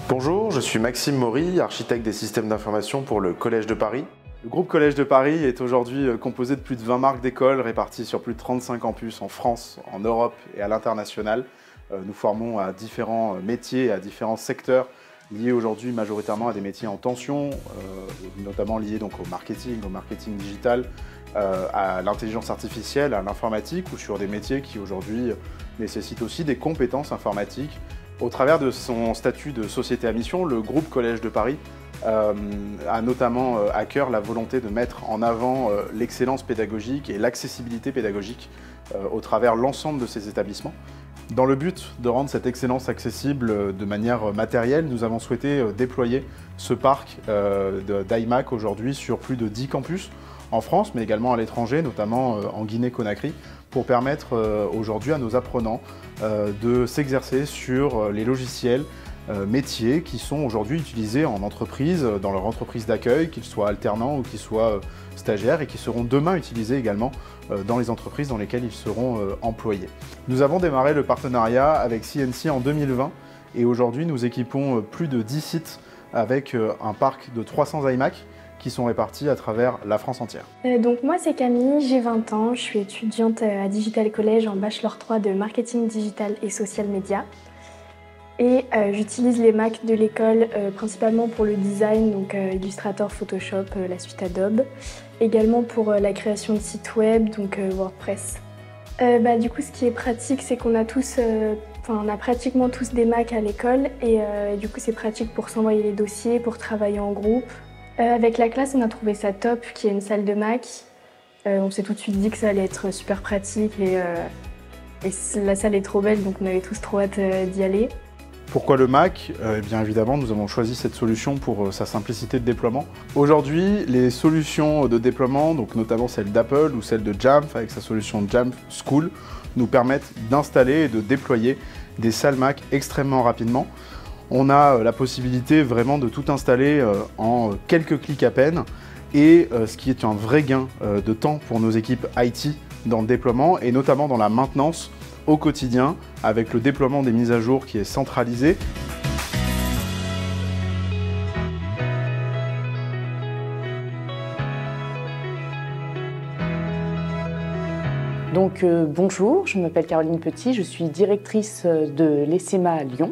Bonjour, je suis Maxime Maury, architecte des systèmes d'information pour le Collège de Paris. Le groupe Collège de Paris est aujourd'hui composé de plus de 20 marques d'écoles réparties sur plus de 35 campus en France, en Europe et à l'international. Nous formons à différents métiers, à différents secteurs liés aujourd'hui majoritairement à des métiers en tension, notamment liés donc au marketing digital, à l'intelligence artificielle, à l'informatique ou sur des métiers qui aujourd'hui nécessitent aussi des compétences informatiques. Au travers de son statut de société à mission, le groupe Collège de Paris a notamment à cœur la volonté de mettre en avant l'excellence pédagogique et l'accessibilité pédagogique au travers l'ensemble de ses établissements. Dans le but de rendre cette excellence accessible de manière matérielle, nous avons souhaité déployer ce parc d'iMac aujourd'hui sur plus de 10 campus en France, mais également à l'étranger, notamment en Guinée-Conakry, pour permettre aujourd'hui à nos apprenants de s'exercer sur les logiciels métiers qui sont aujourd'hui utilisés en entreprise, dans leur entreprise d'accueil, qu'ils soient alternants ou qu'ils soient stagiaires, et qui seront demain utilisés également dans les entreprises dans lesquelles ils seront employés. Nous avons démarré le partenariat avec CNC en 2020 et aujourd'hui nous équipons plus de 10 sites avec un parc de 300 iMac qui sont répartis à travers la France entière. Donc moi c'est Camille, j'ai 20 ans, je suis étudiante à Digital College en Bachelor 3 de Marketing Digital et Social Media. Et j'utilise les Mac de l'école principalement pour le design, donc Illustrator, Photoshop, la suite Adobe. Également pour la création de sites web, donc WordPress. Du coup ce qui est pratique c'est qu'on a tous, on a pratiquement tous des Mac à l'école et du coup c'est pratique pour s'envoyer les dossiers, pour travailler en groupe. Avec la classe, on a trouvé ça top, qu'il y ait une salle de Mac. On s'est tout de suite dit que ça allait être super pratique et la salle est trop belle, donc on avait tous trop hâte d'y aller. Pourquoi le Mac? Bien évidemment, nous avons choisi cette solution pour sa simplicité de déploiement. Aujourd'hui, les solutions de déploiement, donc notamment celle d'Apple ou celle de Jamf avec sa solution Jamf School, nous permettent d'installer et de déployer des salles Mac extrêmement rapidement. On a la possibilité vraiment de tout installer en quelques clics à peine et ce qui est un vrai gain de temps pour nos équipes IT dans le déploiement et notamment dans la maintenance au quotidien avec le déploiement des mises à jour qui est centralisé. Donc bonjour, je m'appelle Caroline Petit, je suis directrice de l'ESSEMA à Lyon.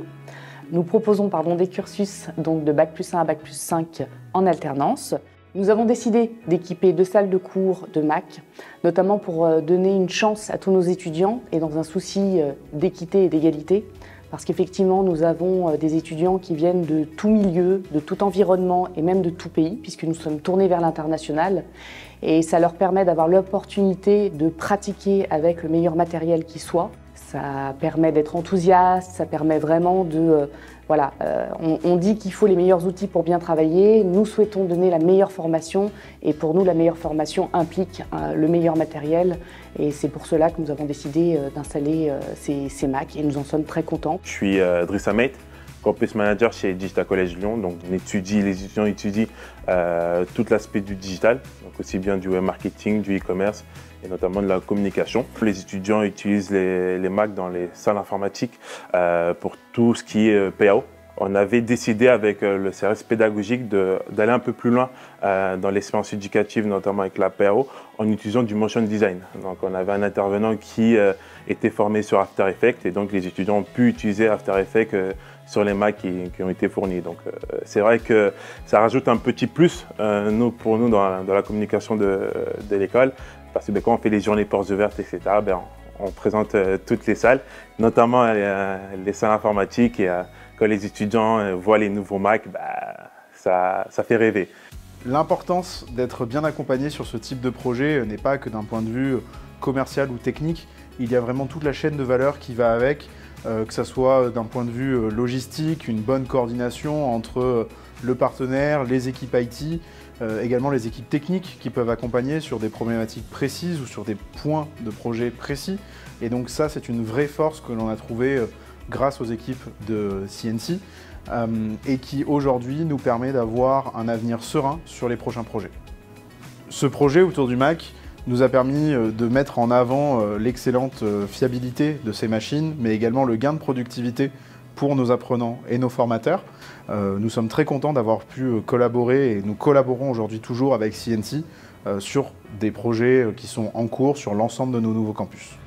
Nous proposons des cursus donc de Bac+1 à Bac+5 en alternance. Nous avons décidé d'équiper 2 salles de cours de Mac, notamment pour donner une chance à tous nos étudiants et dans un souci d'équité et d'égalité, parce qu'effectivement nous avons des étudiants qui viennent de tout milieu, de tout environnement et même de tout pays, puisque nous sommes tournés vers l'international. Et ça leur permet d'avoir l'opportunité de pratiquer avec le meilleur matériel qui soit. Ça permet d'être enthousiaste, ça permet vraiment de... on dit qu'il faut les meilleurs outils pour bien travailler. Nous souhaitons donner la meilleure formation et pour nous, la meilleure formation implique le meilleur matériel. Et c'est pour cela que nous avons décidé d'installer ces Mac et nous en sommes très contents. Je suis Driss Ahmed, Campus Manager chez Digital College Lyon. Donc les étudiants étudient tout l'aspect du digital, donc aussi bien du web marketing, du e-commerce, et notamment de la communication. Les étudiants utilisent les Mac dans les salles informatiques pour tout ce qui est PAO. On avait décidé avec le service pédagogique d'aller un peu plus loin dans l'expérience éducative, notamment avec la PAO, en utilisant du motion design. Donc on avait un intervenant qui était formé sur After Effects et donc les étudiants ont pu utiliser After Effects sur les Mac qui ont été fournis. Donc c'est vrai que ça rajoute un petit plus pour nous dans la communication de l'école. Parce que quand on fait les journées portes ouvertes, etc., on présente toutes les salles, notamment les salles informatiques. Et quand les étudiants voient les nouveaux Mac, ça fait rêver. L'importance d'être bien accompagné sur ce type de projet n'est pas que d'un point de vue commercial ou technique. Il y a vraiment toute la chaîne de valeur qui va avec, que ce soit d'un point de vue logistique, une bonne coordination entre le partenaire, les équipes IT, également les équipes techniques qui peuvent accompagner sur des problématiques précises ou sur des points de projet précis. Et donc ça, c'est une vraie force que l'on a trouvée grâce aux équipes de CNC et qui aujourd'hui nous permet d'avoir un avenir serein sur les prochains projets. Ce projet autour du Mac nous a permis de mettre en avant l'excellente fiabilité de ces machines, mais également le gain de productivité pour nos apprenants et nos formateurs. Nous sommes très contents d'avoir pu collaborer et nous collaborons aujourd'hui toujours avec CNC sur des projets qui sont en cours sur l'ensemble de nos nouveaux campus.